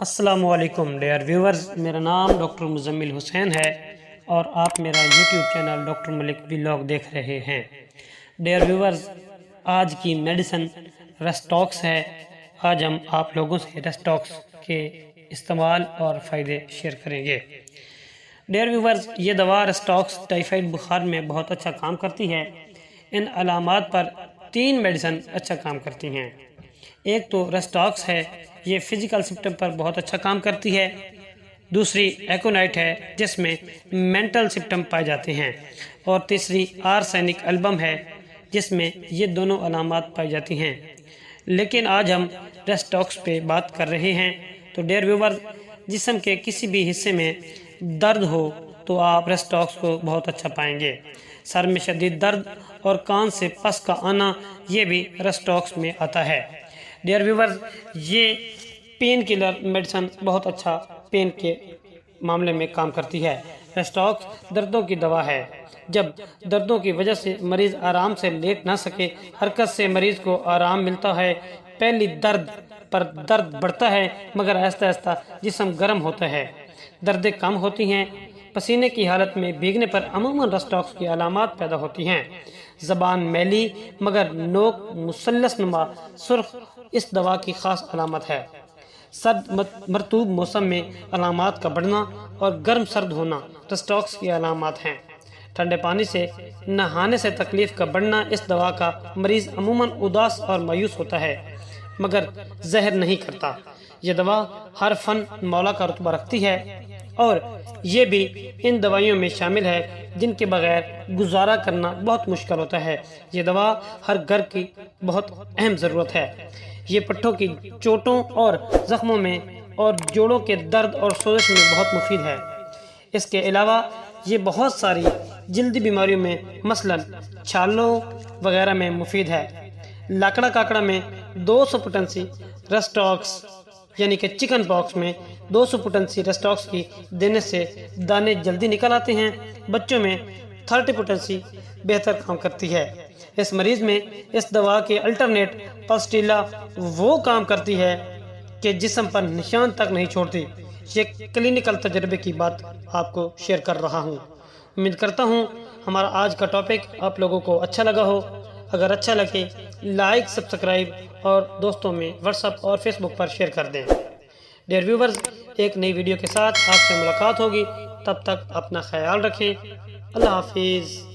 السلام علیکم dear viewers, میرا نام ڈاکٹر مزمل حسین ہے اور آپ میرا یوٹیوب چینل ڈاکٹر ملک ولاگ دیکھ رہے ہیں۔ ڈیئر ویورز، آج کی میڈیسن ریسٹاکس ہے۔ آج ہم آپ لوگوں سے ریسٹاکس کے استعمال اور فائدے شیئر کریں گے۔ ڈیئر ویورز، یہ دوا ریسٹاکس ٹائیفائڈ بخار میں بہت اچھا کام کرتی ہے۔ ان علامات پر 3 میڈیسن اچھا کام کرتی ہیں۔ ایک تو ریسٹاکس ہے، یہ فزیکل سمپٹم پر بہت اچھا کام کرتی ہے۔ دوسری ایکونائٹ ہے، جس میں مینٹل سمپٹم پائے جاتے ہیں، اور تیسری آرسینک البم ہے، جس میں یہ دونوں علامات پائی جاتی ہیں۔ لیکن آج ہم ریسٹاکس پہ بات کر رہے ہیں۔ تو ڈیئر ویورز، جسم کے کسی بھی حصے میں درد ہو تو آپ ریسٹاکس کو بہت اچھا پائیں گے۔ سر میں شدید درد اور کان سے پس کا آنا، یہ بھی ریسٹاکس میں آتا ہے۔ ڈیئر ویورز، یہ پین کلر میڈیسن بہت اچھا پین کے معاملے میں کام کرتی ہے۔ ریسٹاکس دردوں کی دوا ہے۔ جب دردوں کی وجہ سے مریض آرام سے لیٹ نہ سکے، حرکت سے مریض کو آرام ملتا ہے۔ پہلی درد پر درد بڑھتا ہے، مگر آہستہ آہستہ جسم گرم ہوتا ہے، دردیں کم ہوتی ہیں۔ پسینے کی حالت میں بھیگنے پر عموماً ریسٹاکس کی علامات پیدا ہوتی ہیں۔ زبان میلی مگر نوک مثلث نما سرخ اس دوا کی خاص علامت ہے۔ سرد مرطوب موسم میں علامات کا بڑھنا اور گرم سرد ہونا ریسٹاکس کی علامات ہیں۔ ٹھنڈے پانی سے نہانے سے تکلیف کا بڑھنا اس دوا کا مریض عموماً اداس اور مایوس ہوتا ہے، مگر زہر نہیں کرتا۔ یہ دوا ہر فن مولا کا رتبہ رکھتی ہے، اور یہ بھی ان دوائیوں میں شامل ہے جن کے بغیر گزارا کرنا بہت مشکل ہوتا ہے۔ یہ دوا ہر گھر کی بہت اہم ضرورت ہے۔ یہ پٹھوں کی چوٹوں اور زخموں میں اور جوڑوں کے درد اور سوزش میں بہت مفید ہے۔ اس کے علاوہ یہ بہت ساری جلدی بیماریوں میں مثلاً چھالوں وغیرہ میں مفید ہے۔ لاکڑا کاکڑا میں 200 پوٹنسی ریسٹاکس یعنی کہ چکن پاکس میں 200 پوٹنسی ریسٹاکس کی دینے سے دانے جلدی نکل آتے ہیں۔ بچوں میں 30 پوٹنسی بہتر کام کرتی ہے۔ اس مریض میں اس دوا کے الٹرنیٹ پاسٹیلا وہ کام کرتی ہے کہ جسم پر نشان تک نہیں چھوڑتی۔ یہ کلینکل تجربے کی بات آپ کو شیئر کر رہا ہوں۔ امید کرتا ہوں ہمارا آج کا ٹاپک آپ لوگوں کو اچھا لگا ہو۔ اگر اچھا لگے لائک، سبسکرائب اور دوستوں میں واٹس ایپ اور فیس بک پر شیئر کر دیں۔ ڈیئر ویورز، ایک نئی ویڈیو کے ساتھ آپ سے ملاقات ہوگی۔ تب تک اپنا خیال رکھیں۔ اللہ حافظ۔